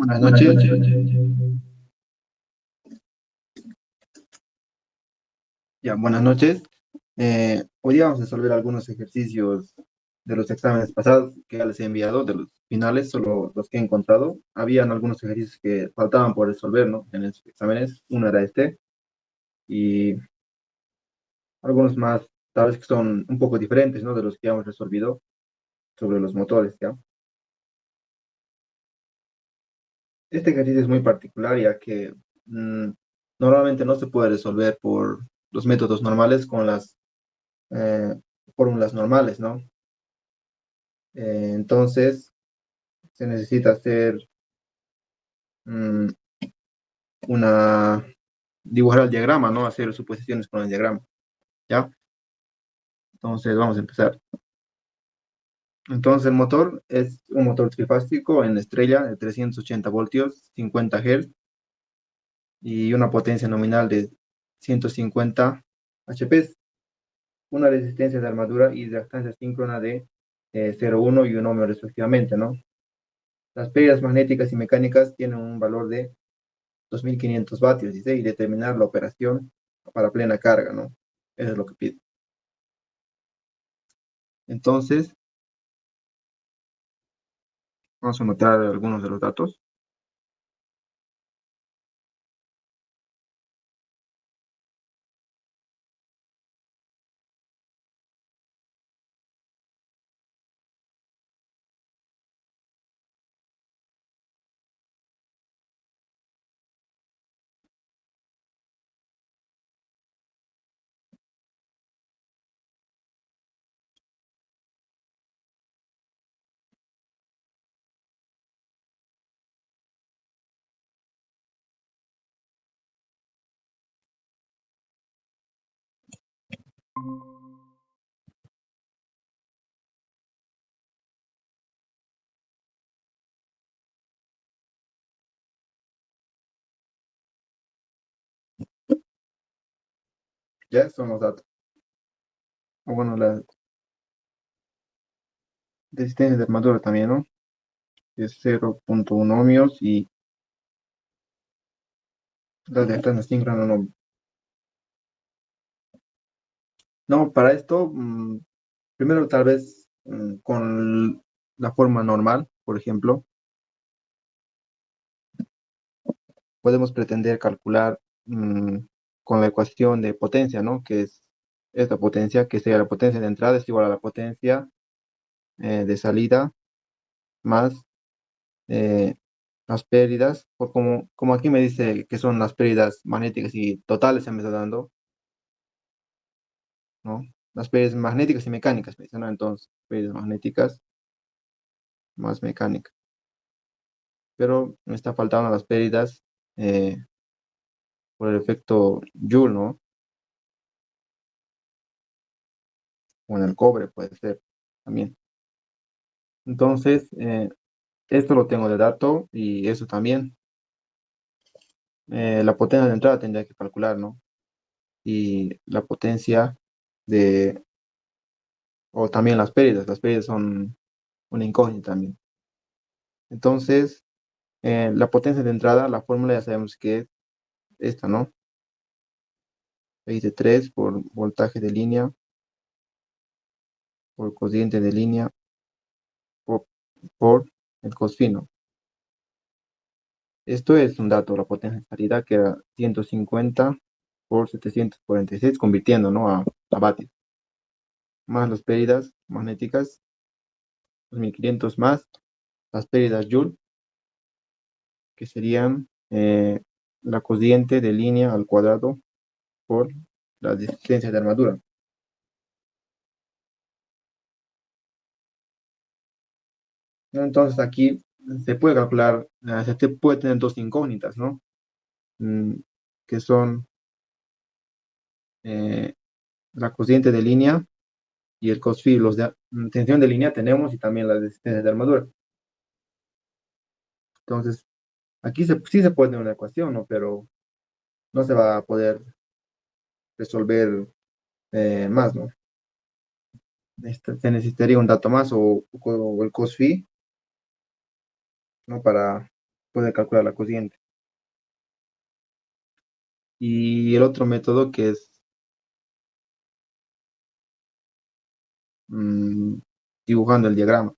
Buenas noches. Ya, buenas noches. Hoy día vamos a resolver algunos ejercicios de los exámenes pasados que ya les he enviado, de los finales, solo los que he encontrado. Habían algunos ejercicios que faltaban por resolver, ¿no? En esos exámenes. Uno era este y algunos más, tal vez que son un poco diferentes, ¿no? De los que ya hemos resolvido sobre los motores, ¿ya? Este ejercicio es muy particular ya que normalmente no se puede resolver por los métodos normales con las eh, fórmulas normales, ¿no? Entonces, se necesita hacer mm, una, dibujar el diagrama, ¿no? Hacer suposiciones con el diagrama, ¿ya? Entonces, vamos a empezar. Entonces, el motor es un motor trifásico en estrella de 380 voltios, 50 Hz y una potencia nominal de 150 HP, una resistencia de armadura y reactancia síncrona de 0,1 y 1 ohmio respectivamente, ¿no? Las pérdidas magnéticas y mecánicas tienen un valor de 2500 vatios, dice, y determinar la operación para plena carga, ¿no? Eso es lo que pide. Entonces, vamos a anotar algunos de los datos. Ya son los datos. O bueno, la resistencia de armadura también, ¿no? Es 0,1 ohmios y la de acá síncrona no. No, para esto, primero tal vez con la forma normal, por ejemplo, podemos pretender calcular con la ecuación de potencia, ¿no? Que es esta potencia, que sería la potencia de entrada es igual a la potencia de salida más eh, las pérdidas, por como aquí me dice que son las pérdidas magnéticas y totales, se me está dando, ¿no? Las pérdidas magnéticas y mecánicas, me dicen, ¿no? Entonces, pérdidas magnéticas más mecánicas. Pero me está faltando las pérdidas eh, por el efecto Joule, ¿no? O en el cobre puede ser también. Entonces, esto lo tengo de dato y eso también. La potencia de entrada tendría que calcular, ¿no? Y la potencia de, o también las pérdidas son una incógnita también. Entonces, la potencia de entrada, la fórmula ya sabemos que es esta, ¿no? Raíz de 3 por voltaje de línea, por cociente de línea, por, por el cosfino. Esto es un dato, la potencia de salida que era 150 por 746, convirtiendo, ¿no? A vatios. Más las pérdidas magnéticas, 2500 más las pérdidas Joule, que serían la cociente de línea al cuadrado por la resistencia de armadura. Entonces aquí se puede calcular, se puede tener dos incógnitas, ¿no? Mm, que son eh, la cociente de línea y el cos-phi. Los de tensión de línea tenemos y también la resistencia de armadura. Entonces, aquí sí se puede tener una ecuación, ¿no? Pero no se va a poder resolver más, ¿no? Se necesitaría un dato más o el cos-phi, ¿no? puede calcular la corriente. Y el otro método que es mm, dibujando el diagrama.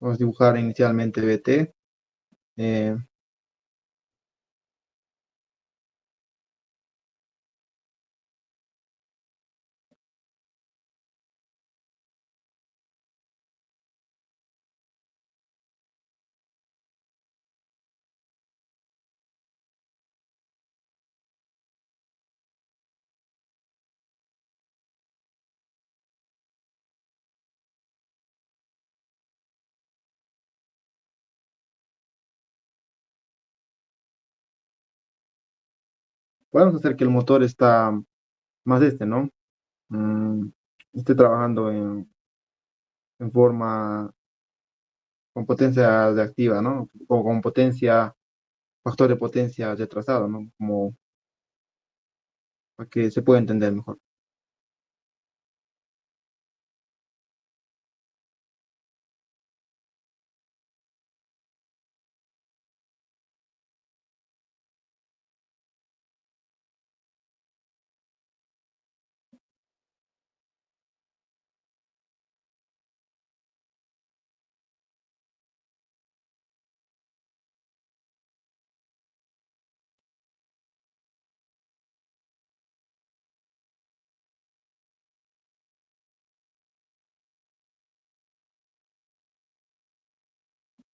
Vamos a dibujar inicialmente BT. eh, Podemos hacer que el motor está más ¿no? Mm, esté trabajando en forma con potencia reactiva, ¿no? O con potencia, factor de potencia retrasado, ¿no? Como para que se pueda entender mejor.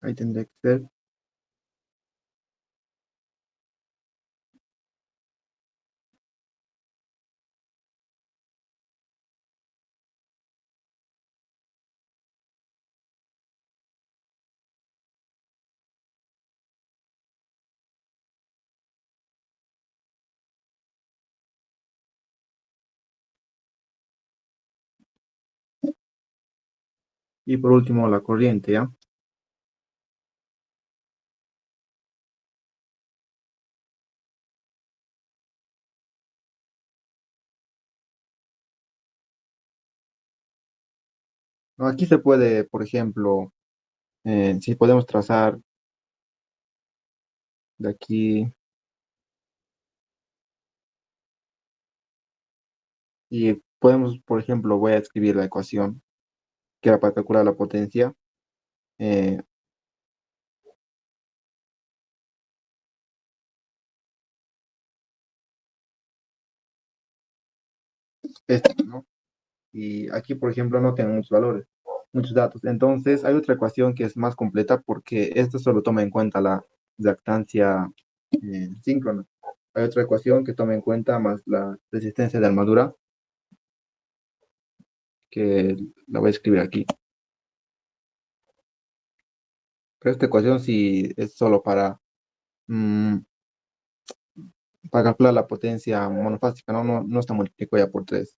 Ahí tendría que ser. Y por último, la corriente, ¿ya? Aquí se puede, por ejemplo, si podemos trazar de aquí y podemos, por ejemplo, voy a escribir la ecuación que era para calcular la potencia. eh, ¿no? Y aquí, por ejemplo, no tienen muchos valores, muchos datos. Entonces, hay otra ecuación que es más completa porque esto solo toma en cuenta la reactancia síncrona. Hay otra ecuación que toma en cuenta más la resistencia de armadura, que la voy a escribir aquí. Pero esta ecuación sí es solo mm, para calcular la potencia monofásica, ¿no? No está multiplicado ya por 3.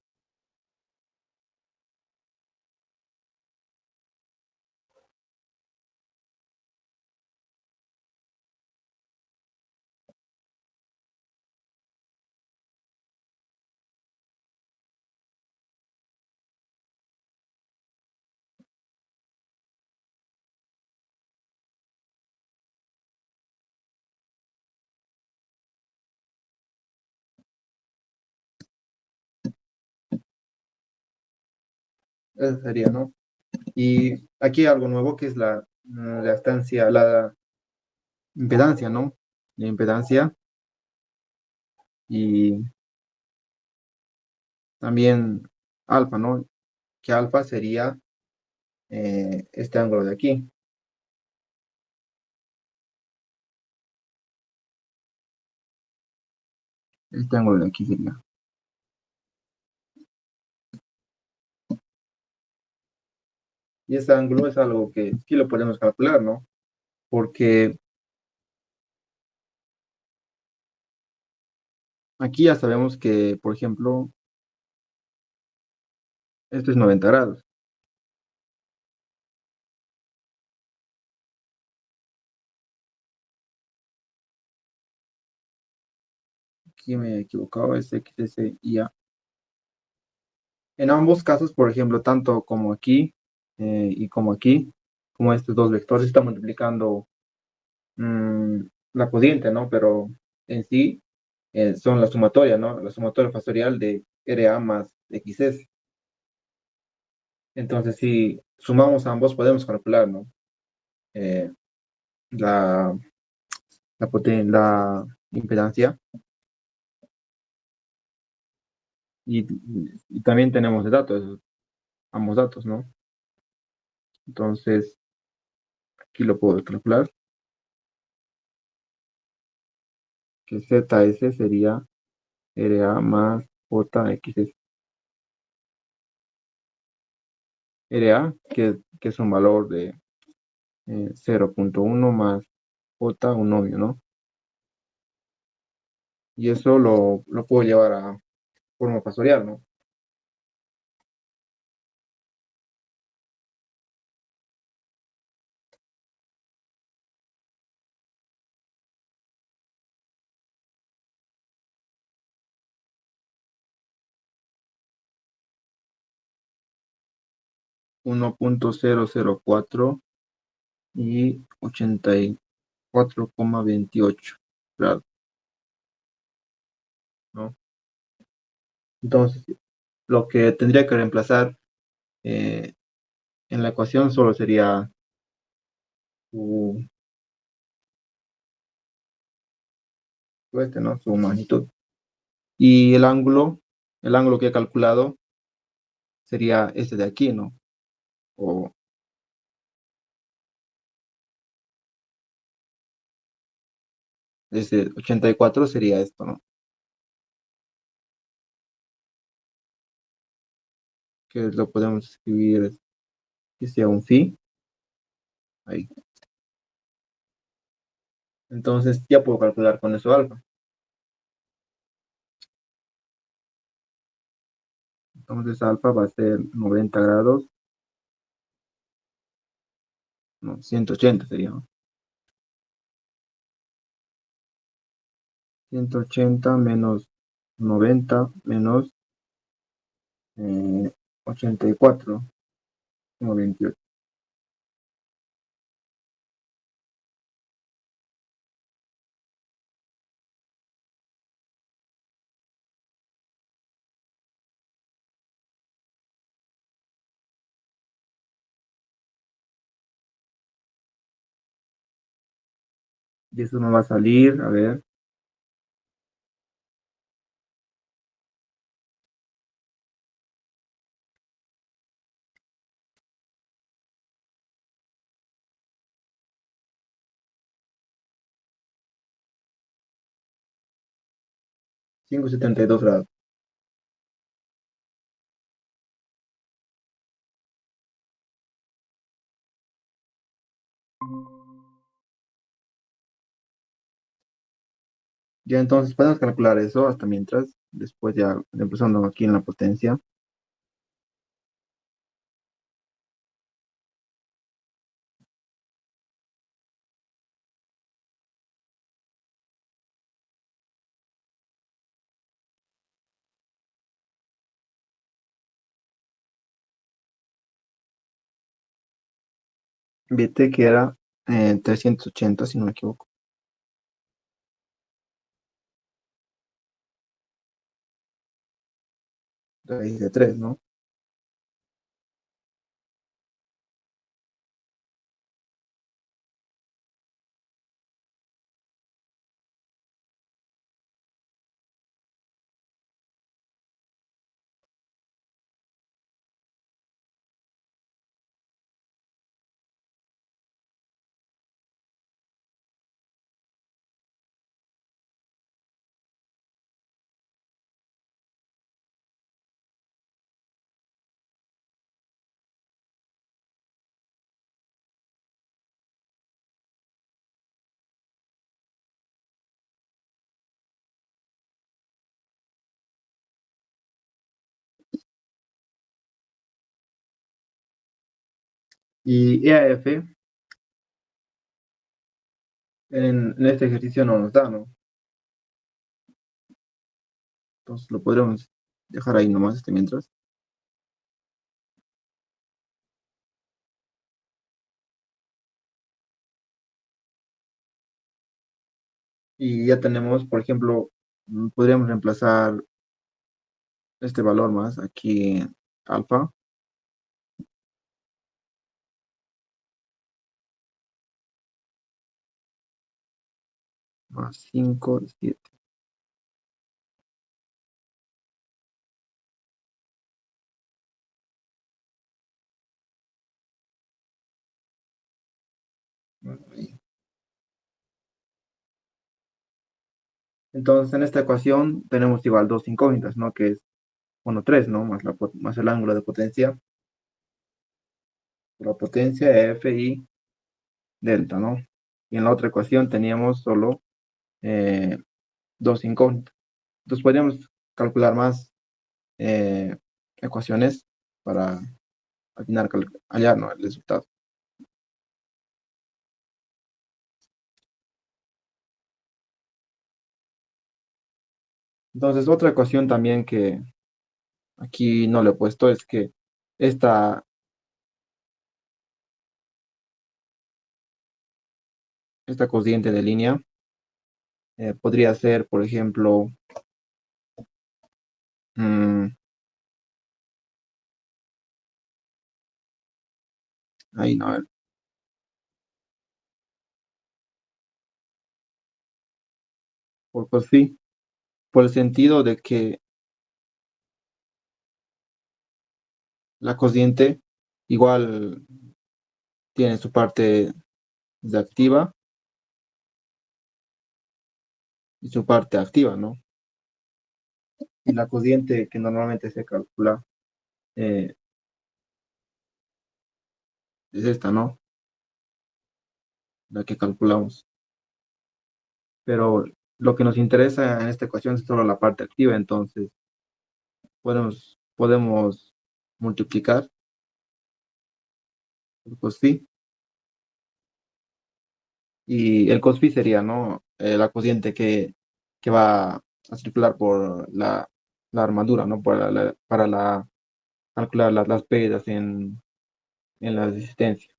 Eso sería, ¿no? Y aquí hay algo nuevo que es la reactancia, la impedancia, ¿no? La impedancia y también alfa, ¿no? Que alfa sería este ángulo de aquí, este ángulo de aquí sería. Y ese ángulo es algo que sí lo podemos calcular, ¿no? Porque Aquí ya sabemos que, por ejemplo, esto es 90 grados. Aquí me he equivocado, es X, S, Y, A. En ambos casos, por ejemplo, tanto como aquí y como aquí, como estos dos vectores, está multiplicando mm, la cociente, ¿no? Pero en sí son la sumatoria, ¿no? La sumatoria factorial de RA más XS. Entonces, si sumamos ambos, podemos calcular, ¿no? Eh, la, la impedancia y, y también tenemos de datos, ambos datos, ¿no? Entonces, aquí lo puedo calcular, que ZS sería RA más JXS. RA, que es un valor de 0,1 más J, un novio, ¿no? Y eso lo puedo llevar a forma factorial, ¿no? 1,004 y 84,28 grados, ¿no? Entonces, lo que tendría que reemplazar eh, en la ecuación solo sería su, ¿no? Su magnitud. Y el ángulo que he calculado sería este de aquí, ¿no? O desde 84 sería esto, ¿no? Que lo podemos escribir que sea un phi, ahí. Entonces ya puedo calcular con eso alfa. Entonces alfa va a ser 90 grados, no, 180 sería, ¿no? 180 menos 90 menos 84, como 28. Y eso me va a salir, a ver, 5,72 grados. Ya entonces podemos calcular eso hasta mientras, después ya empezando aquí en la potencia. Viste que era 380, si no me equivoco. Raíz de 3, ¿no? Y EAF en este ejercicio no nos da, ¿no? Entonces lo podríamos dejar ahí nomás mientras. Y ya tenemos, por ejemplo, podríamos reemplazar este valor más aquí, alfa, más 5 7. Entonces, en esta ecuación tenemos igual dos incógnitas, ¿no? Que es, bueno, tres, ¿no? Más el ángulo de potencia, la potencia F y delta, ¿no? Y en la otra ecuación teníamos solo eh, dos incógnitas. Entonces, podríamos calcular más eh, ecuaciones para al final hallar, ¿no? El resultado. Entonces, otra ecuación también que aquí no le he puesto es que esta, esta cociente de línea podría ser, por ejemplo, mm, ahí no, a ver, pues sí, por el sentido de que la cociente igual tiene su parte de activa y su parte activa, ¿no? Y la cociente que normalmente se calcula eh, es esta, ¿no? La que calculamos. Pero lo que nos interesa en esta ecuación es solo la parte activa, entonces podemos multiplicar, pues sí, y el cos phi sería, ¿no? La cociente que va a circular por la armadura, ¿no? Para calcular las pérdidas en la resistencia.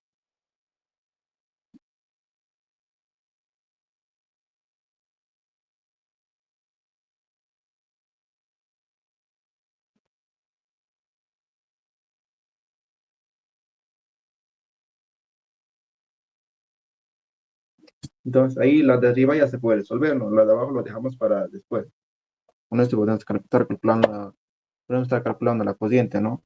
Entonces ahí la de arriba ya se puede resolver, ¿no? La de abajo lo dejamos para después. Con esto podemos estar calculando la cociente, ¿no?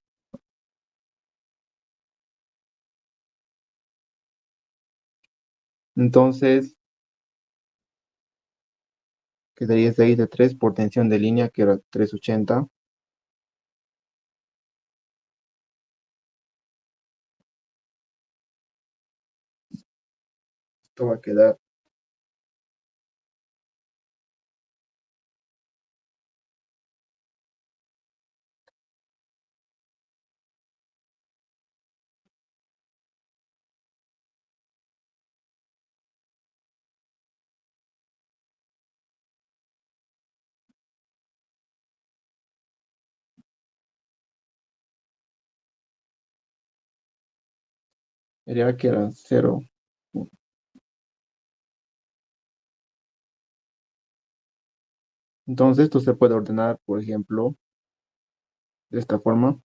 Entonces, quedaría 6 de 3 por tensión de línea, que era 380. Esto va a quedar, sería que era 0. Entonces, esto se puede ordenar, por ejemplo, de esta forma.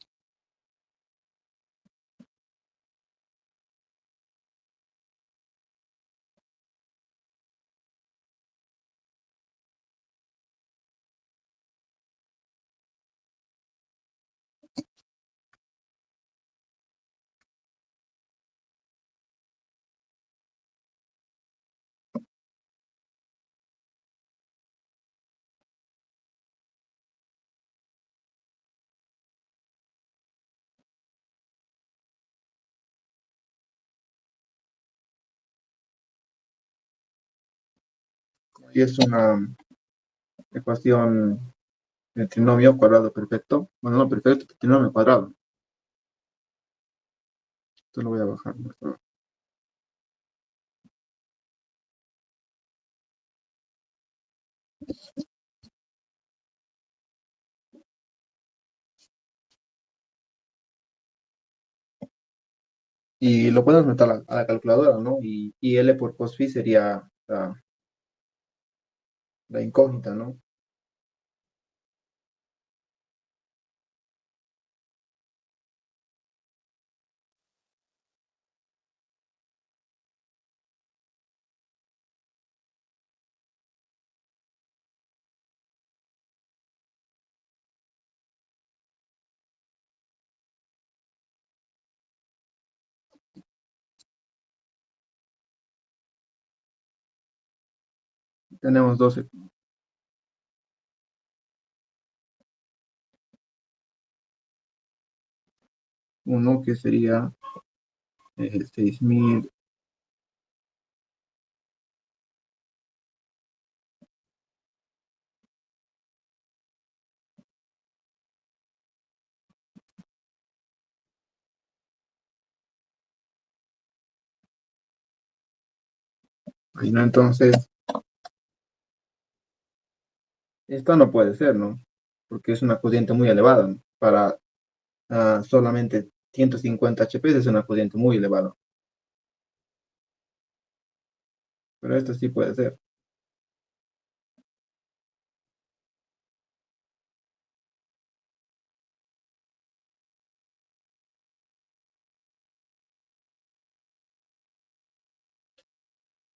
Y es una ecuación de trinomio cuadrado perfecto. Bueno, no perfecto, trinomio cuadrado. Esto lo voy a bajar mejor. Y lo podemos meter a la calculadora, ¿no? Y L por cos phi sería la incógnita, ¿no? Tenemos 12, uno que sería 6000, ahí, ¿no? Entonces, esta no puede ser, ¿no? Porque es una corriente muy elevada, ¿no? Para solamente 150 HP es una corriente muy elevada, pero esto sí puede ser.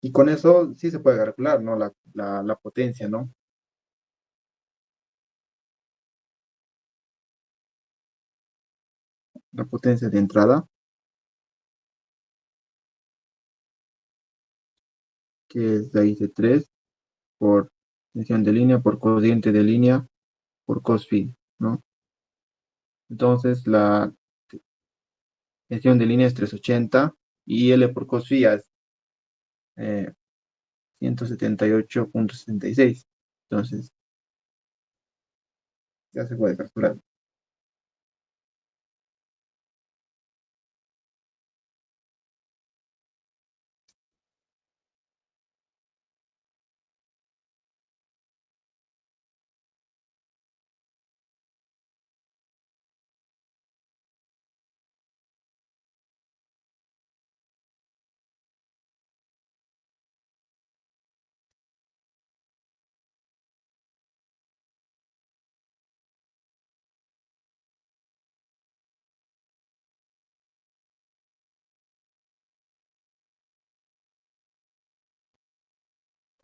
Y con eso sí se puede calcular, ¿no? La potencia, ¿no? La potencia de entrada, que es raíz de 3 por tensión de línea, por corriente de línea, por cos phi, ¿no? Entonces, la tensión de línea es 380 y L por cos phi es 178,76. Entonces, ya se puede calcular.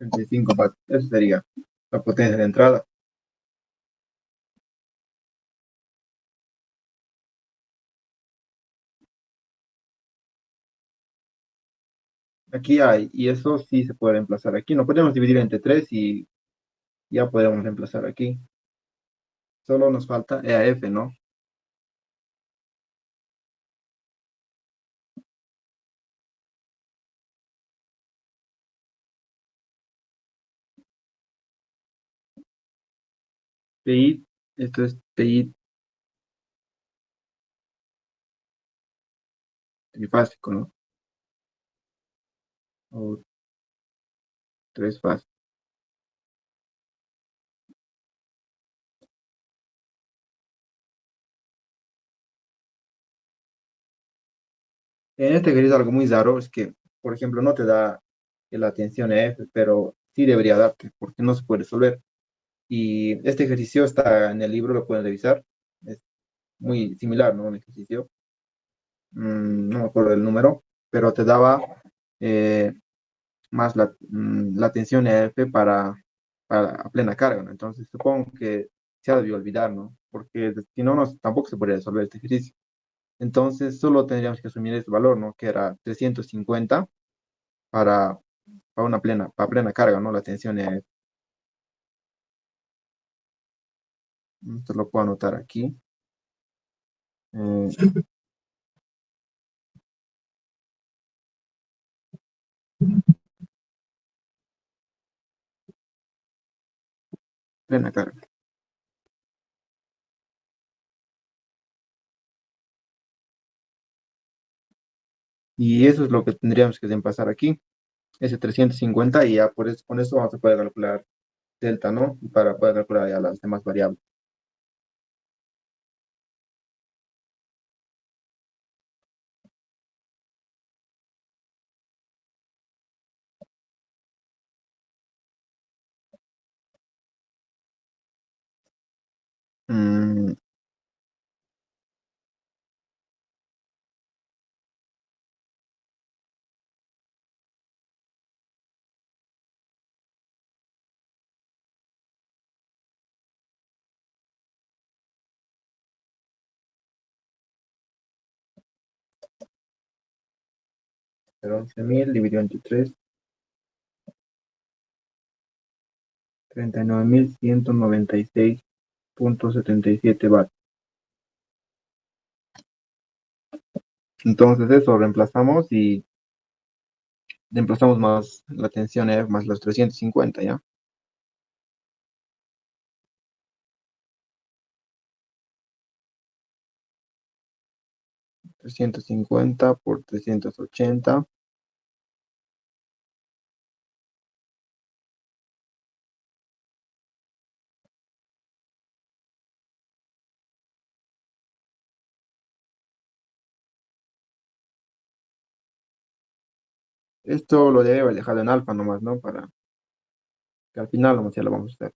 35 vatios. Eso sería la potencia de entrada. Aquí hay, y eso sí se puede reemplazar aquí. No podemos dividir entre 3 y ya podemos reemplazar aquí. Solo nos falta EAF, ¿no? PI, esto es PI trifásico, ¿no? O tres fases. En este ejercicio algo muy raro es que, por ejemplo, no te da la tensión EF, pero sí debería darte, porque no se puede resolver. Y este ejercicio está en el libro, lo pueden revisar. Es muy similar, ¿no? Un ejercicio. No me acuerdo del número, pero te daba eh, más la tensión EF para a plena carga, ¿no? Entonces supongo que se ha debido olvidar, ¿no? Porque si no, tampoco se podría resolver este ejercicio. Entonces solo tendríamos que asumir este valor, ¿no? Que era 350 para, para plena carga, ¿no? La tensión EF. Esto lo puedo anotar aquí. Eh, plena carga. Y eso es lo que tendríamos que reemplazar aquí, ese 350 y ya con eso vamos a poder calcular delta, ¿no? Para poder calcular ya las demás variables. Mm, pero 11.000 dividido entre 3, 39.196.77 vatios. Entonces eso reemplazamos y reemplazamos más la tensión F más los 350, ¿ya? 350 por 380. Esto lo debe haber dejado en alfa nomás, ¿no? Para que al final ya lo vamos a hacer.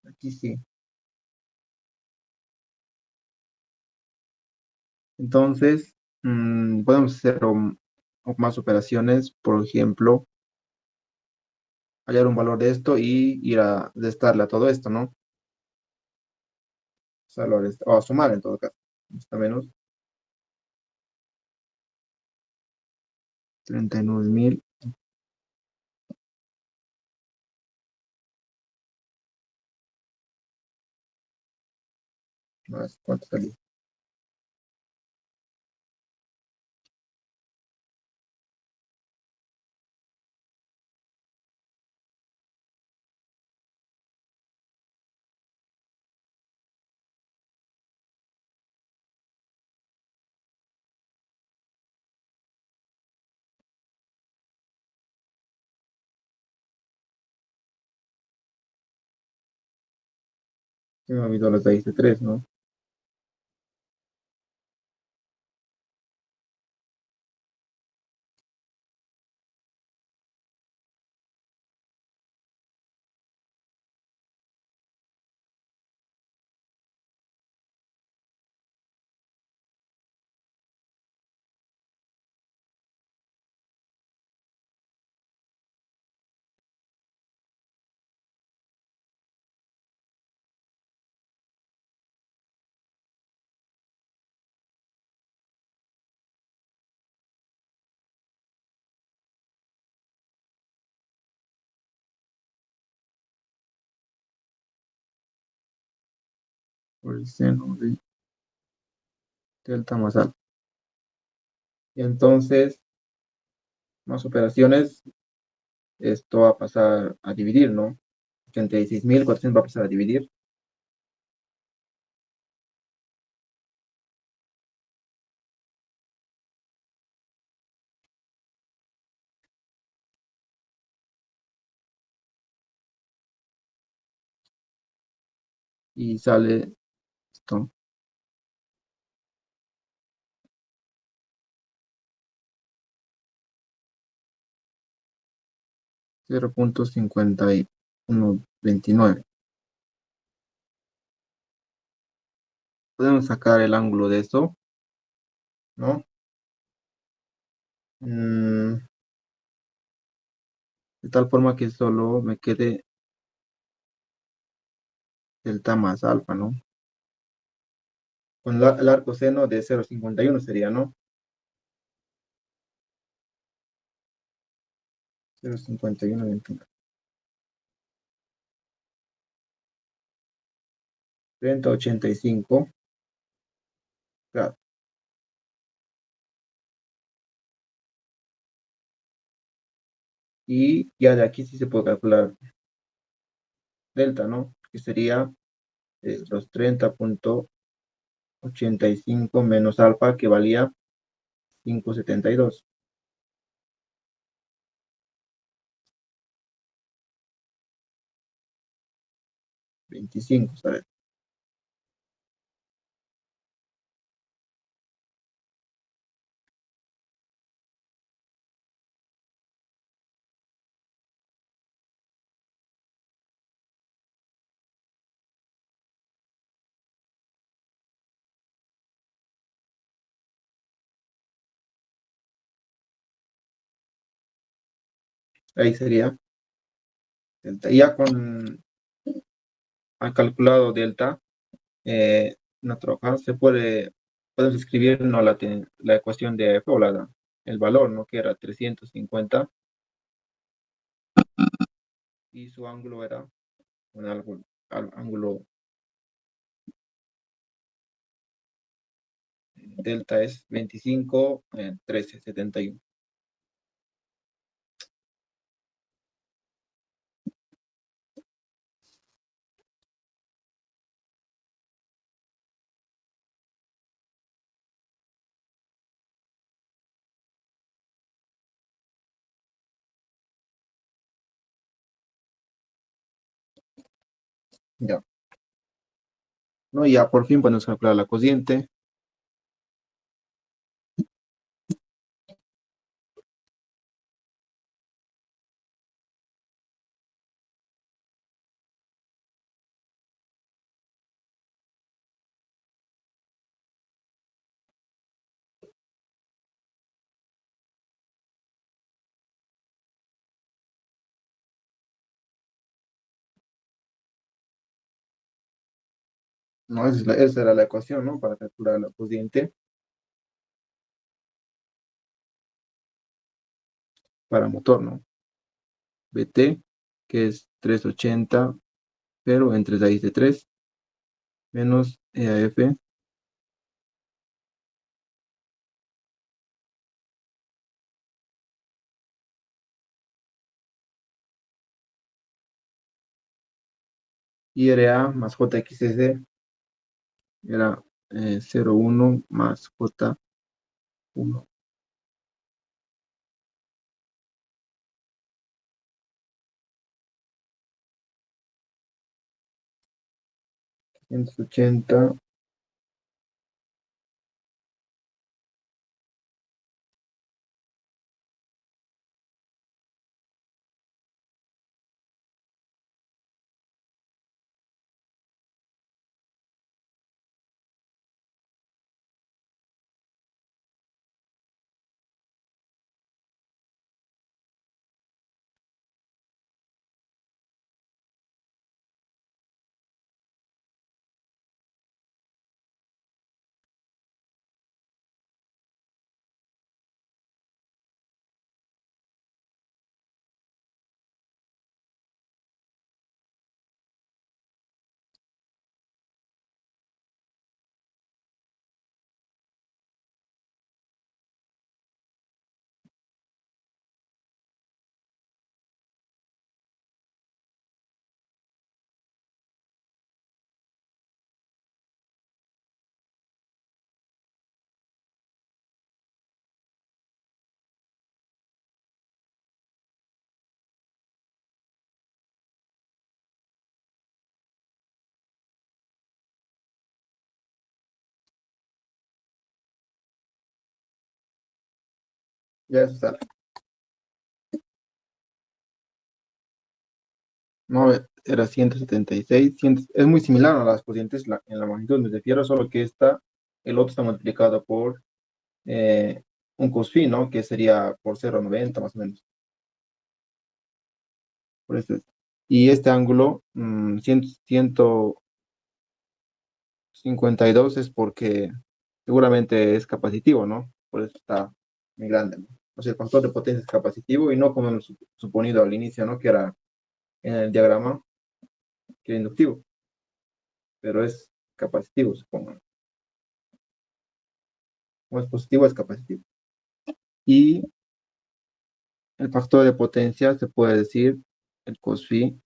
Aquí sí. Entonces, podemos hacer más operaciones, por ejemplo, hallar un valor de esto y ir a restarle a todo esto, ¿no? O a sumar en todo caso. Está menos 39.000 más, ¿cuánto salió? Se me olvidó los de 3, ¿no? Por el seno de delta más alfa. Y entonces, más operaciones, esto va a pasar a dividir, ¿no? 86.400 va a pasar a dividir. Y sale esto, 0.5129. Podemos sacar el ángulo de esto, ¿no? Mm, de tal forma que solo me quede delta más alfa, ¿no? Con el arco seno de 0.51 sería, ¿no? 0.51, 3085 grados. Y ya de aquí sí se puede calcular delta, ¿no? Que sería los 30,85 menos alfa, que valía 5,72. 25, ¿sabes? Ahí sería delta. Y ya con al calculado delta, nuestro acá podemos escribir, ¿no? La ecuación de F, o el valor, ¿no? Que era 350, y su ángulo era un ángulo delta es 25, 13, 71. Ya, ¿no? Ya por fin podemos calcular la cociente. ¿No? Esa era la ecuación, ¿no? Para calcular la cociente para motor, ¿no? BT, que es 380, pero entre raíz de 3 menos EAF, IRA más JXS era 0,1 más J1. 180. Ya eso sale. No, era 176. Es muy similar a las cocientes en la magnitud, me refiero, solo que el otro está multiplicado por eh, un cosfín, ¿no? Que sería por 0,90 más o menos. Por eso y este ángulo, 152, es porque seguramente es capacitivo, ¿no? Por eso está muy grande, ¿no? O sea, el factor de potencia es capacitivo y no como hemos suponido al inicio, ¿no? Que era en el diagrama, que era inductivo, pero es capacitivo, supongo. O es positivo, es capacitivo. Y el factor de potencia se puede decir el cos phi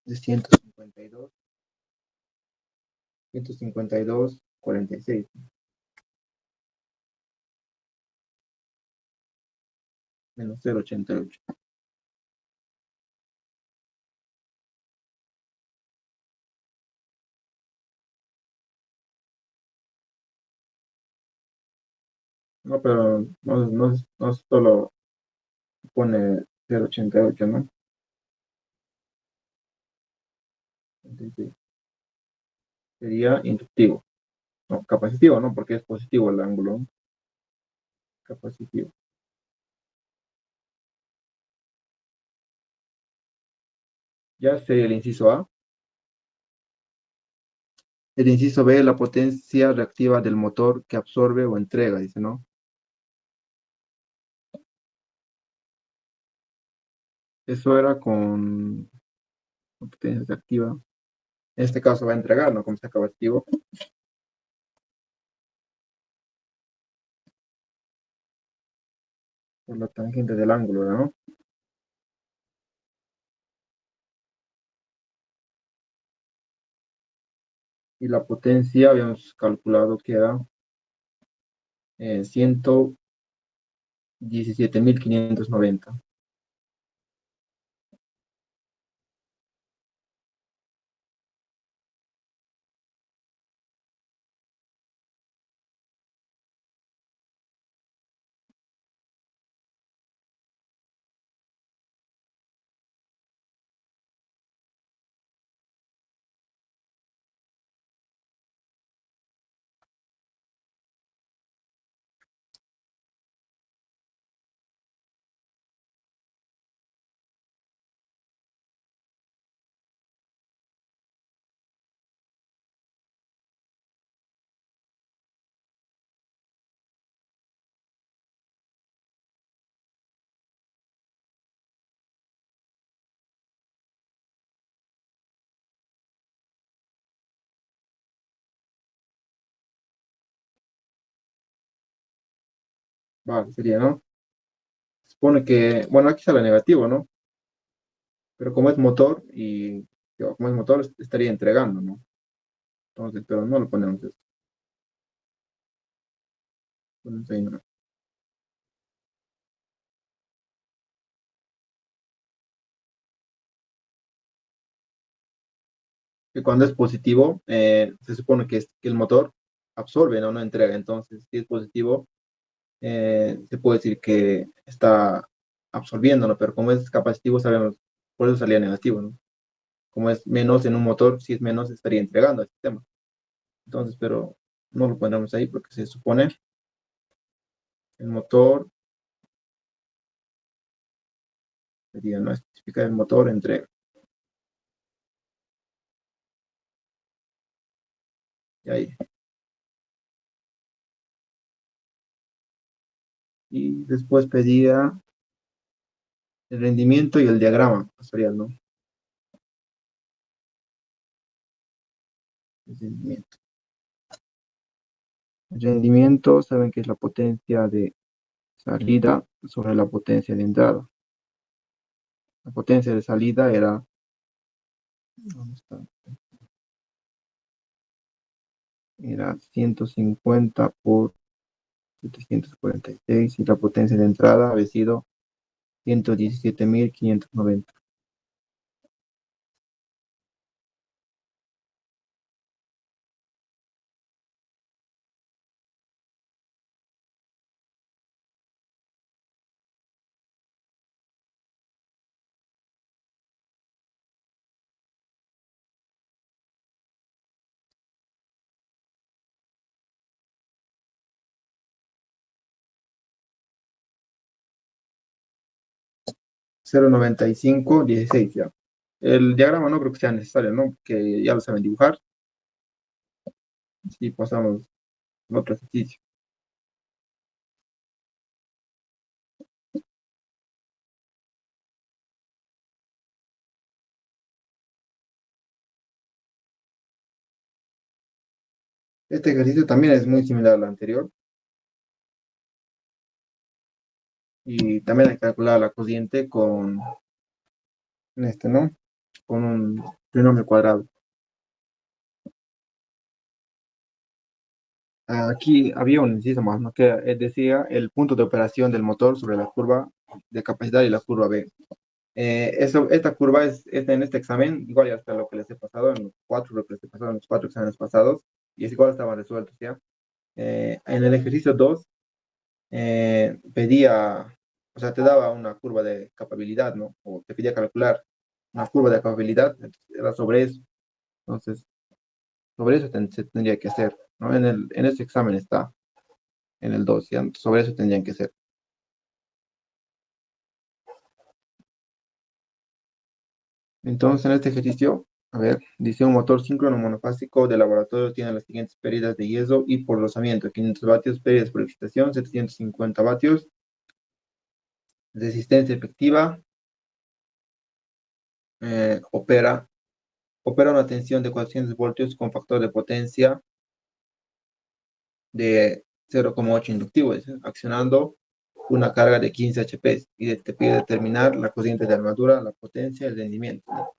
de 152,46. Menos 0,88. No, pero no solo pone 0,88, ¿no? 86. Sería inductivo. No, capacitivo, ¿no? Porque es positivo el ángulo, ¿no? Capacitivo. Ya sería el inciso A. El inciso B, la potencia reactiva del motor que absorbe o entrega, dice, ¿no? Eso era con potencia reactiva. En este caso va a entregar, ¿no? Como está capacitivo, por la tangente del ángulo, ¿no? Y la potencia habíamos calculado que era 117.590. Vale, sería, ¿no? Supone que, bueno, aquí sale negativo, ¿no? Pero como es motor y digo, como es motor estaría entregando, ¿no? Entonces, pero no lo ponemos esto. Ponemos ahí, ¿no? Que cuando es positivo, se supone que el motor absorbe, ¿no? No entrega. Entonces, si es positivo, se puede decir que está absorbiendo, ¿no? Pero como es capacitivo, sabemos, por eso salía negativo, ¿no? Como es menos en un motor, si es menos, estaría entregando al sistema. Entonces, pero no lo ponemos ahí porque se supone el motor sería, no especificar el motor entrega. Y ahí. Y después pedía el rendimiento y el diagrama factorial, ¿no? El rendimiento. El rendimiento, saben que es la potencia de salida sobre la potencia de entrada. La potencia de salida era, ¿dónde está? Era 150 por 746 y la potencia de entrada había sido 117.590. 0,9516 ya. El diagrama no creo que sea necesario, ¿no? Que ya lo saben dibujar. Si pasamos a otro ejercicio. Este ejercicio también es muy similar al anterior y también hay que calcular la cociente con este, ¿no? Con un trinomio cuadrado. Aquí había un inciso más, ¿no? Que decía el punto de operación del motor sobre la curva de capacidad y la curva B. Esta curva es en este examen, igual ya está lo que les he pasado en los cuatro, lo que les he pasado en los cuatro exámenes pasados, y es igual estaban resueltos ya. En el ejercicio 2 pedía, o sea, te daba una curva de capabilidad, ¿no? O te pedía calcular una curva de capabilidad, entonces era sobre eso. Entonces, sobre eso se tendría que hacer, ¿no? En este examen está, en el 2 ya, sobre eso tendrían que ser. Entonces, en este ejercicio, a ver, dice un motor síncrono monofásico de laboratorio tiene las siguientes pérdidas de yeso y por rozamiento: 500 vatios, pérdidas por excitación, 750 vatios, resistencia efectiva, opera una tensión de 400 voltios con factor de potencia de 0,8 inductivo, accionando una carga de 15 HP y te pide determinar la corriente de armadura, la potencia y el rendimiento, ¿no?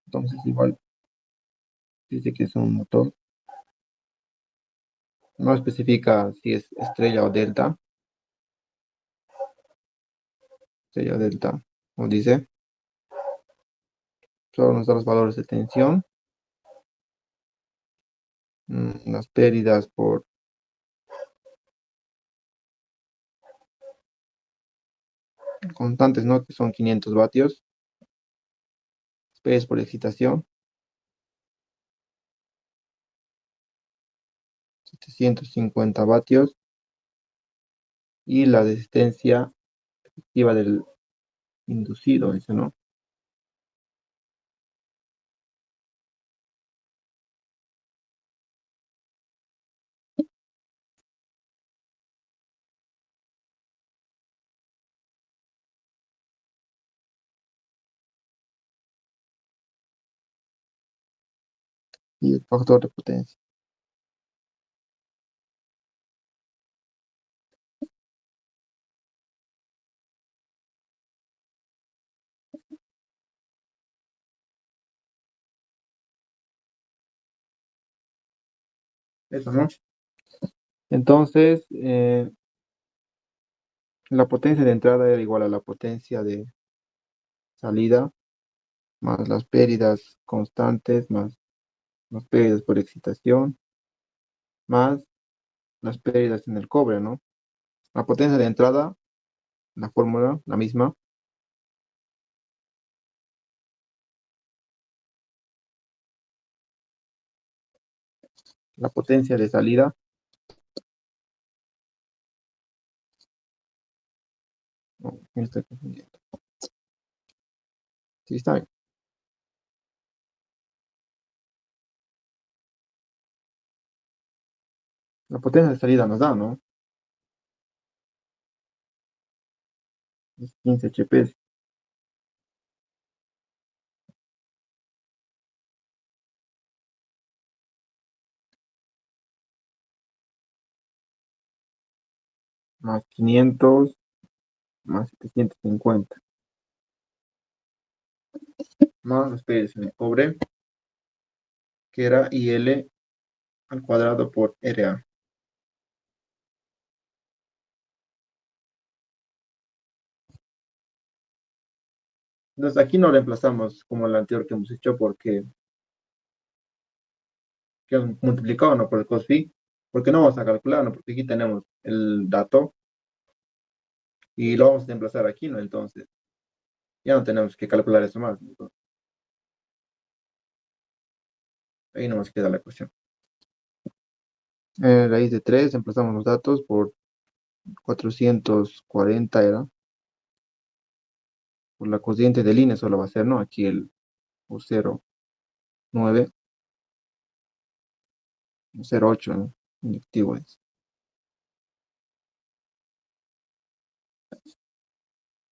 Entonces, igual dice que es un motor. No especifica si es estrella o delta, estrella o delta, como dice. Solo nos da los valores de tensión, las pérdidas por constantes, ¿no? Que son 500 vatios, pérdidas por excitación, 750 vatios, y la resistencia efectiva del inducido, ese, ¿no? Y el factor de potencia. Eso, ¿no? Entonces, la potencia de entrada era igual a la potencia de salida, más las pérdidas constantes, más las pérdidas por excitación, más las pérdidas en el cobre, ¿no? La potencia de entrada, la fórmula, la misma. La potencia de salida, no, me estoy confundiendo. Sí, está bien. La potencia de salida nos da, ¿no? Es 15 HP más 500 más 750 más las pérdidas en el cobre, que era IL al cuadrado por RA. Entonces aquí no reemplazamos como el anterior que hemos hecho porque que hemos multiplicado, ¿no? Por el cos phi, porque no vamos a calcular, ¿no? Porque aquí tenemos el dato y lo vamos a reemplazar aquí, ¿no? Entonces ya no tenemos que calcular eso más, ¿no? Entonces, ahí no nos queda la ecuación. Raíz de 3 reemplazamos los datos por 440 era, por la cociente de línea solo va a ser, ¿no? Aquí el 0,9, 0,8, ¿no? Indictivo es.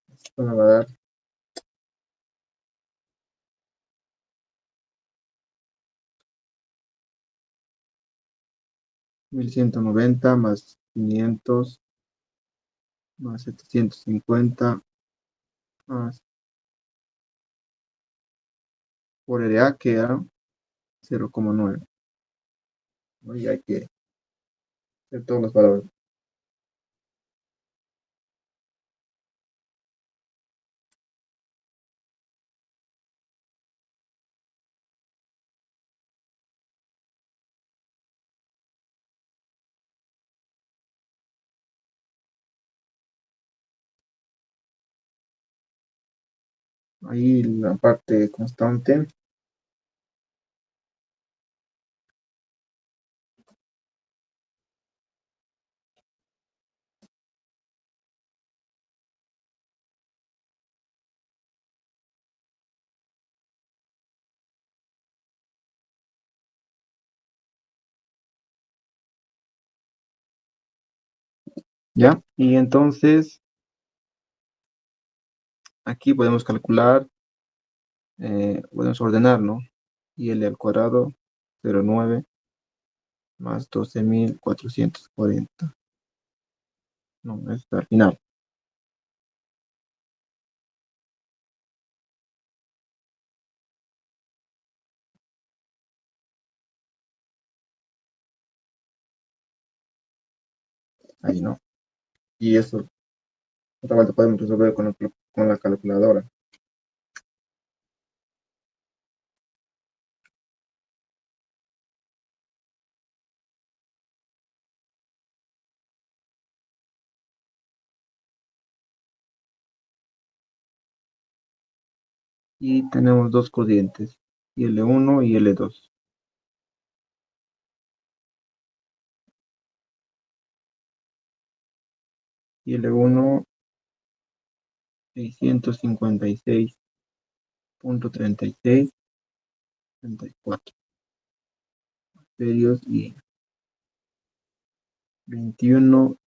Esto me va a dar 1190 más 500 más 750 más por LA queda 0,9. ¿No? Y hay que hacer todos los valores. Ahí la parte constante. ¿Ya? Y entonces aquí podemos calcular, podemos ordenar, ¿no? Y L al cuadrado, 0,9 más 12.440. No, es al final. Ahí, ¿no? Y eso, otra vuelta podemos resolver con la calculadora. Y tenemos dos cocientes, y L1 y L2. Y L1, 656.36, 34 serios y 21.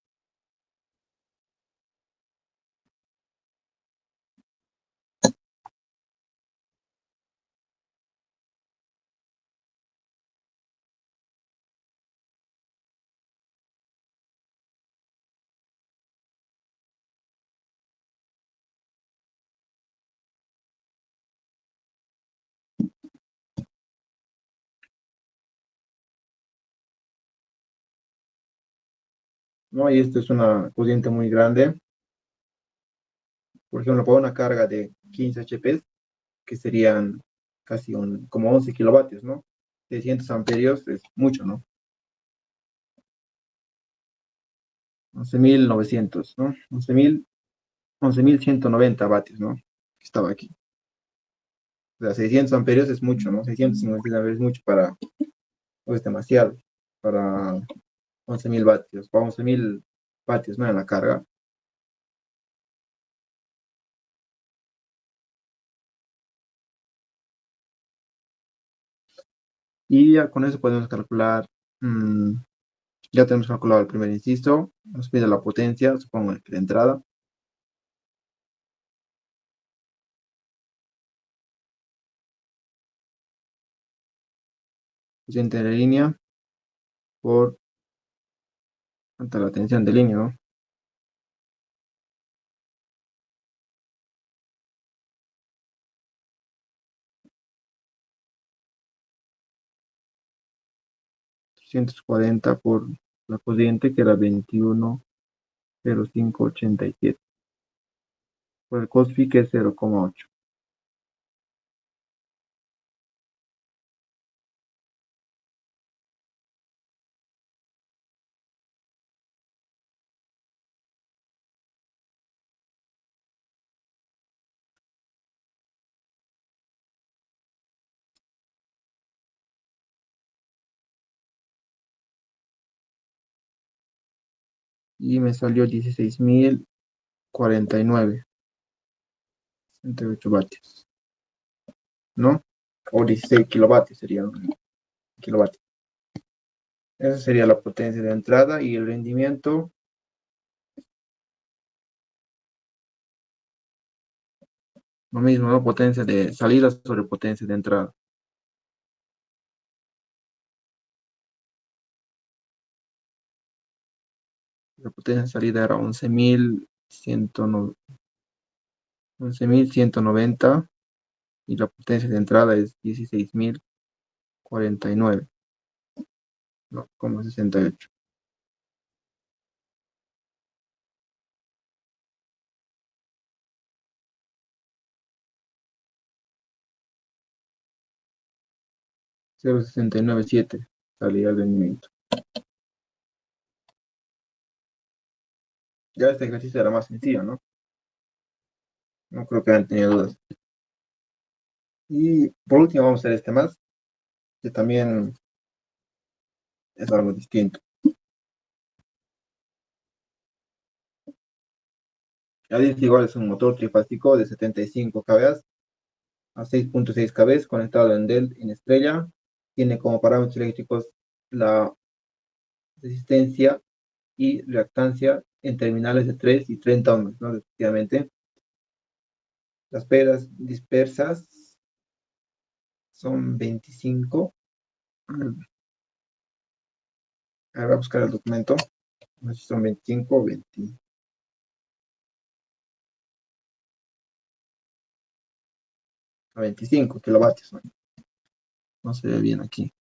¿No? Y esto es una cociente muy grande. Por ejemplo, para una carga de 15 HP, que serían casi como 11 kilovatios, ¿no? 600 amperios es mucho, ¿no? 11.900, ¿no? 11.190 vatios, ¿no? Estaba aquí. O sea, 600 amperios es mucho, ¿no? 650 amperios es mucho o es demasiado, para 11.000 vatios, para 11.000 vatios, ¿no? En la carga. Y ya con eso podemos calcular, mm, ya tenemos calculado el primer inciso, nos pide la potencia, supongo que de entrada, cociente de línea por ante la tensión de línea, ¿no? 340 por la cociente, que era 21,0587, por el COSFI, que es 0,8. Y me salió 16.049 entre 8 vatios, ¿no? O 16 kilovatios sería, ¿no? Kilovatios. Esa sería la potencia de entrada y el rendimiento, lo mismo, ¿no? Potencia de salida sobre potencia de entrada. La potencia de salida era 11.190 y la potencia de entrada es 16.049, no, como 68. 0.697 salida el rendimiento. Ya este ejercicio era más sencillo, ¿no? No creo que hayan tenido dudas. Y por último vamos a hacer este más, que también es algo distinto. Ya dice igual es un motor trifásico de 75 kVA a 6.6 kV conectado en DEL en estrella. Tiene como parámetros eléctricos la resistencia y reactancia en terminales de 3 y 30 ohms, ¿no? Efectivamente. Las pérdida dispersas son 25. Ahora voy a buscar el documento. No sé si son 25 o 20. A 25 kilovatios. No se ve bien aquí.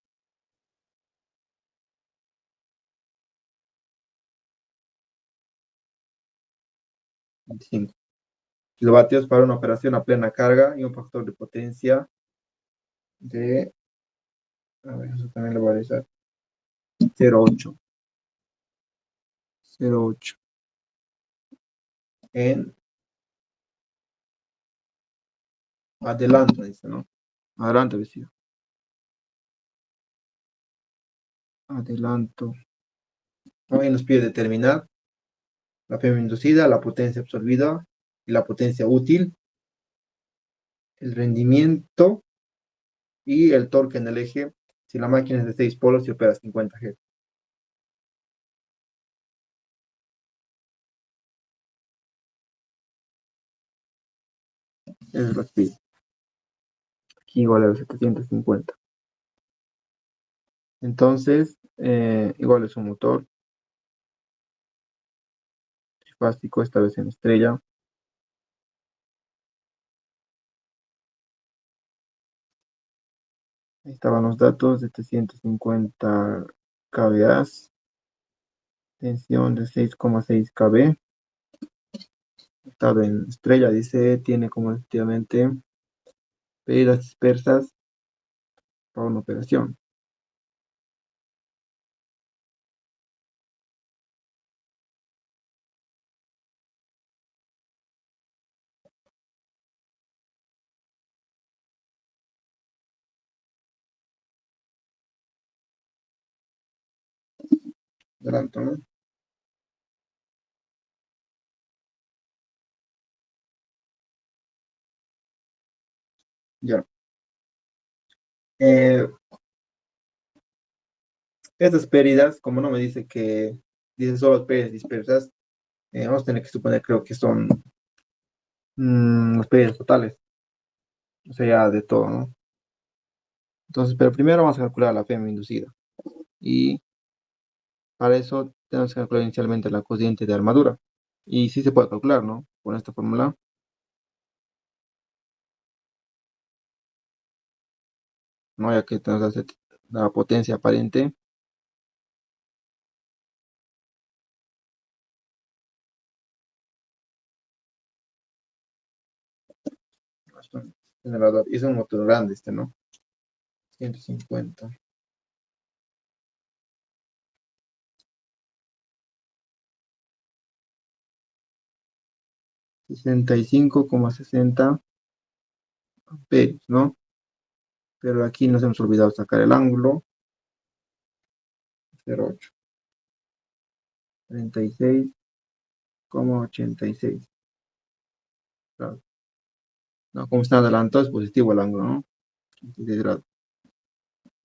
25 kilovatios para una operación a plena carga y un factor de potencia de, a ver, eso también lo voy a realizar, 0.8. 0.8 en adelanto, dice, ¿no? Adelante, vecino. Adelanto. Hoy nos pide determinar la PM inducida, la potencia absorbida y la potencia útil, el rendimiento y el torque en el eje si la máquina es de 6 polos y opera 50 Hz. Esa es la speed. Aquí igual a los 750. Entonces, igual es un motor trifásico, esta vez en estrella. Ahí estaban los datos, 750 kVA, tensión de 6,6 kV. Estado en estrella, dice, tiene como efectivamente pérdidas dispersas para una operación. Adelanto, ¿no? Ya. Eh, Estas pérdidas, como no me dice que dice solo pérdidas dispersas, vamos a tener que suponer, creo que son las pérdidas totales, o sea, de todo, ¿no? Entonces, pero primero vamos a calcular la PM inducida. Y para eso tenemos que calcular inicialmente la cociente de armadura. Y sí se puede calcular, ¿no? Con esta fórmula, ¿no? Ya que tenemos la potencia aparente. Generador. Y es un motor grande este, ¿no? 150. 65,60 amperios, ¿no? Pero aquí nos hemos olvidado sacar el ángulo. 0,8. 36,86. Claro. No, como está adelantado, es positivo el ángulo, ¿no? 86 grados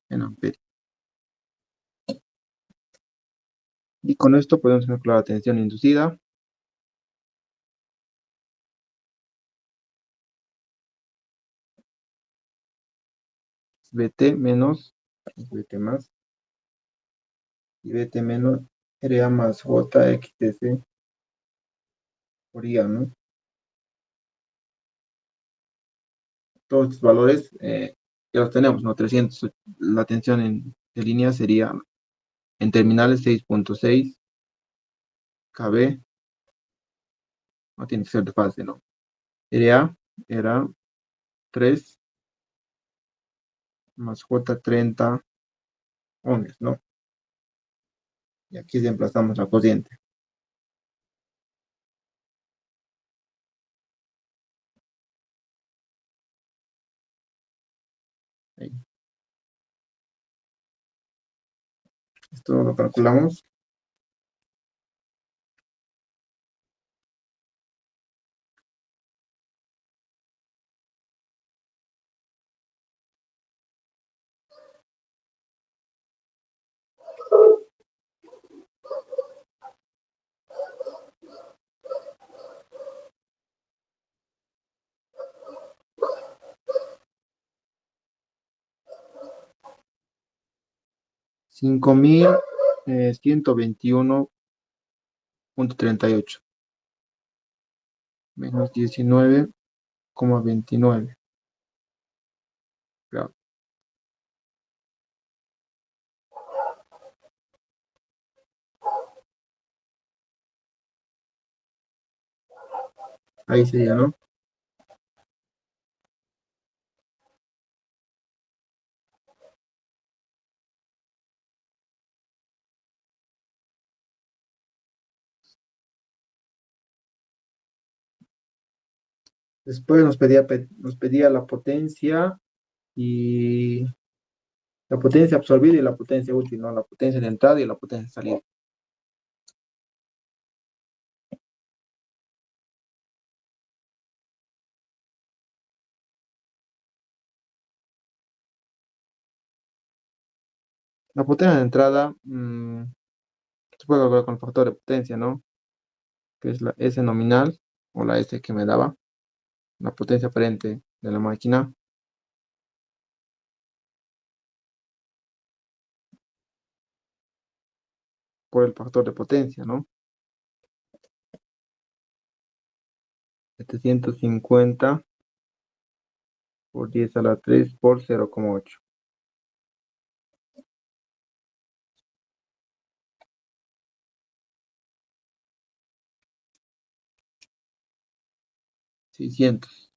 en amperios. Y con esto podemos calcular la tensión inducida. Vt menos, Vt más, y Vt menos RA más JXS por IA, ¿no? todos estos valores ya los tenemos, ¿no? 300, la tensión de línea sería en terminales 6.6 kb, no tiene que ser de fase, ¿no? RA era 3 más J30 ohms, ¿no? Y aquí reemplazamos la corriente. Ahí. Esto lo calculamos. 5121.38 menos 19,29. Claro, ahí sería, ¿no? Después nos pedía la potencia y la potencia absorbida y la potencia útil, ¿no? La potencia de entrada y la potencia de salida. La potencia de entrada se puede calcular con el factor de potencia, ¿no? Que es la S nominal o la S que me daba, la potencia aparente de la máquina por el factor de potencia, ¿no? 750 por 10 a la 3 por 0,8. 600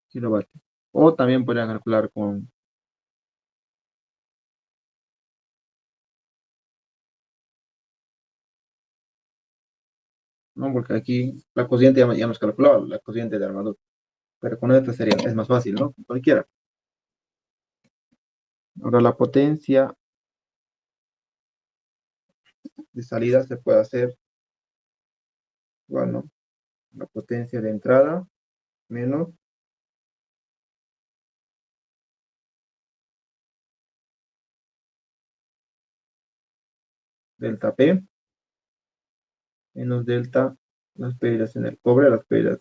kilovatios. O también podrían calcular con, ¿no? Porque aquí la cociente ya nos calculaba, la cociente de armadura. Pero con esta sería, es más fácil, ¿no? Cualquiera. Ahora la potencia de salida se puede hacer, bueno, la potencia de entrada menos delta P menos delta las pérdidas en el cobre, las pérdidas,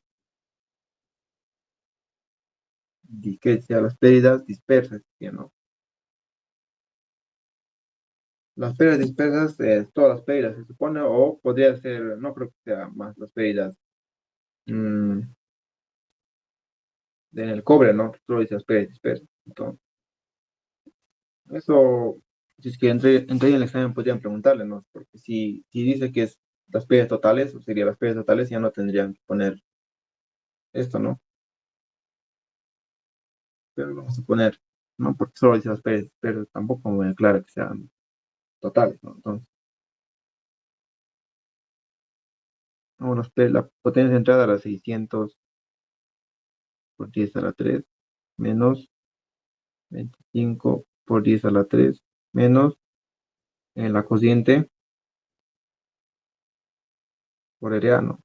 que sea las pérdidas dispersas, ¿sí, no? Las pérdidas dispersas, todas las pérdidas se supone, o podría ser, no creo que sea más las pérdidas mm, en el cobre, ¿no? Solo dice las pérdidas dispersas. Entonces, eso, si es que entre en el examen podrían preguntarle, ¿no? Porque si dice que es las pérdidas totales, o sería las pérdidas totales, ya no tendrían que poner esto, ¿no? Pero vamos a poner, ¿no? Porque solo dice las pérdidas, pero tampoco me aclara que sean totales, ¿no? Entonces, no, la potencia de entrada a las 600 por 10 a la 3 menos 25 por 10 a la 3 menos la cociente por area, ¿no?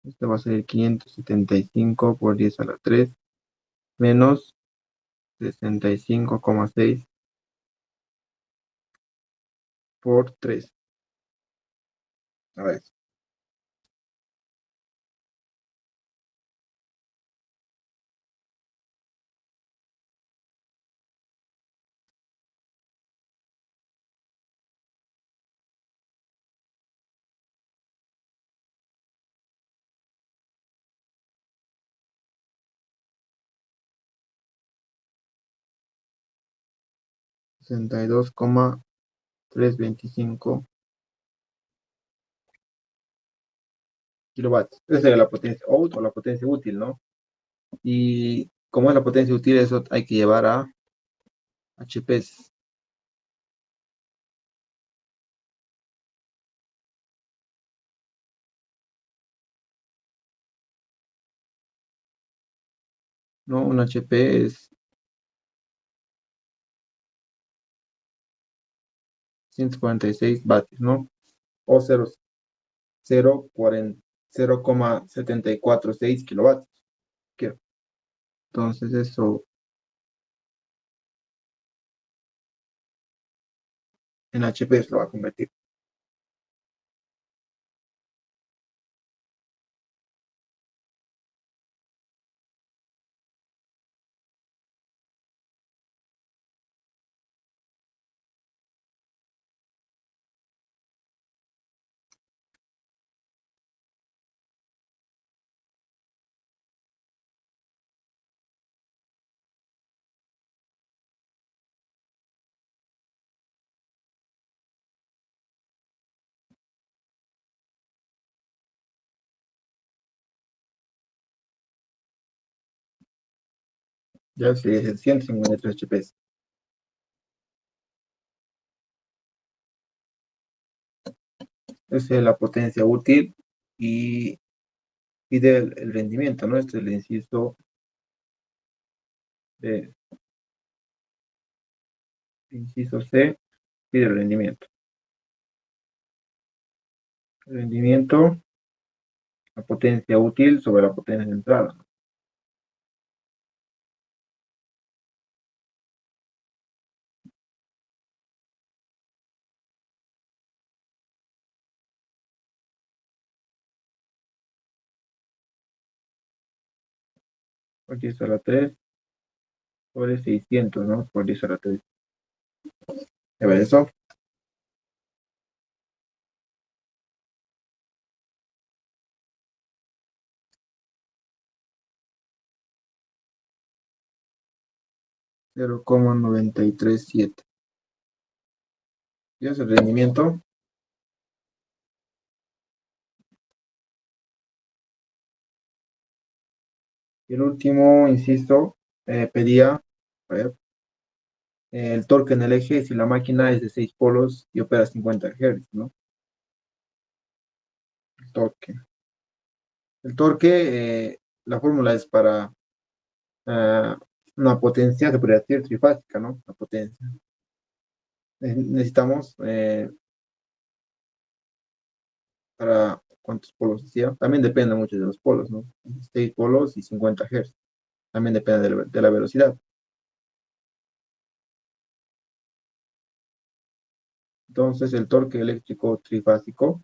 Esto va a ser 575 por 10 a la 3 menos 65,6 por 3. A ver. 62,325 kilovatios. Esa es la potencia out o la potencia útil, ¿no? Y como es la potencia útil, eso hay que llevar a HPs, ¿no? Un HP es 146 vatios, ¿no? O 0,746 kilovatios. Quiero. Entonces eso en HP lo va a convertir. Ya sería 153 HPs. Esa es la potencia útil y pide el rendimiento, ¿no? Este es el de, inciso C, pide el rendimiento. El rendimiento, la potencia útil sobre la potencia de entrada. Por 10 a la 3 sobre 600, ¿no? Por 10 a la 3. A ver, eso. 0,937. Ya es el rendimiento. Y el último, insisto, pedía, a ver, el torque en el eje si la máquina es de 6 polos y opera 50 Hz, ¿no? El torque. El torque, la fórmula es para una potencia, se podría decir, trifásica, ¿no? La potencia. Necesitamos para cuántos polos decía. También depende mucho de los polos, ¿no? 6 polos y 50 Hz. También depende de la velocidad. Entonces, el torque eléctrico trifásico,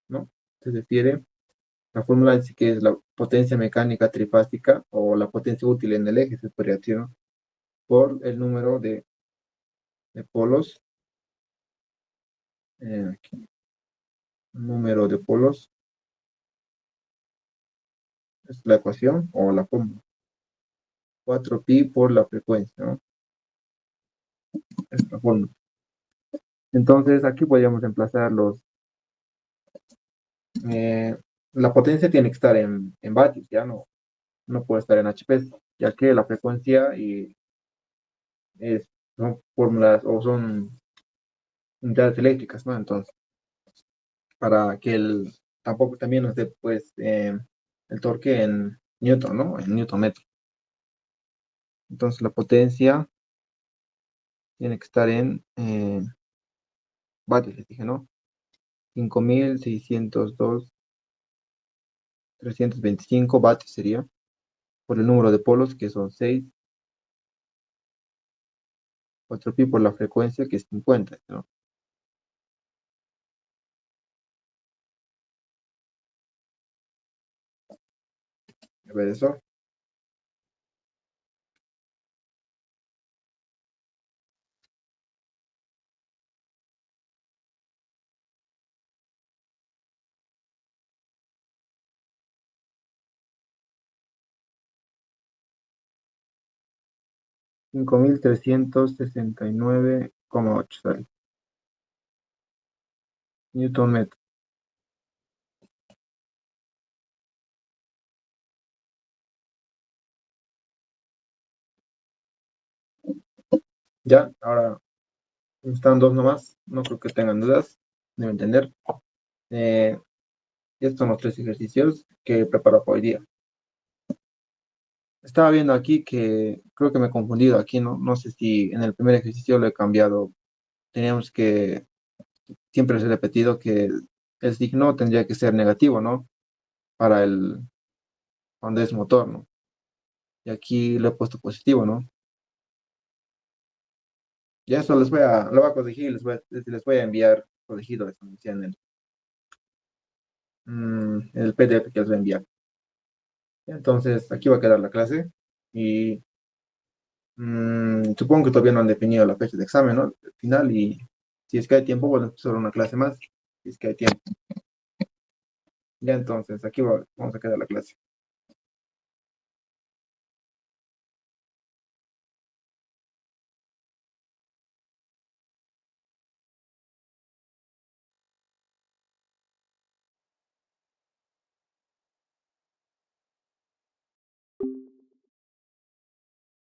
¿no? Se refiere, la fórmula dice que es la potencia mecánica trifásica o la potencia útil en el eje, se podría decir, ¿no? Por el número de polos, aquí, número de polos, es la ecuación o la fórmula. 4pi por la frecuencia, ¿no? Es la fórmula. Entonces, aquí podríamos emplazar eh, la potencia tiene que estar en vatios, ya no puede estar en HP, ya que la frecuencia son fórmulas o son unidades eléctricas, ¿no? Entonces, para que tampoco también nos dé, pues, el torque en newton, ¿no? En newton metro. Entonces, la potencia tiene que estar en vatios, les dije, ¿no? 5.602.325 vatios por el número de polos, que son 6, 4pi por la frecuencia, que es 50, ¿no? A ver eso. 5369,8 sale. Newton metro. Ya, ahora están dos nomás. No creo que tengan dudas. Deben entender. Eh, Estos son los tres ejercicios que he preparado para hoy día. Estaba viendo aquí que creo que me he confundido aquí, ¿no? No sé si en el primer ejercicio lo he cambiado. Teníamos que, siempre les he repetido que el signo tendría que ser negativo, ¿no? Para cuando es motor, ¿no? Y aquí lo he puesto positivo, ¿no? Ya eso lo voy a corregir, les voy a enviar corregido eso, decía en el PDF que les voy a enviar. Entonces, aquí va a quedar la clase y supongo que todavía no han definido la fecha de examen, ¿no? El final y si es que hay tiempo, bueno, solo una clase más, si es que hay tiempo. Ya entonces, vamos a quedar la clase.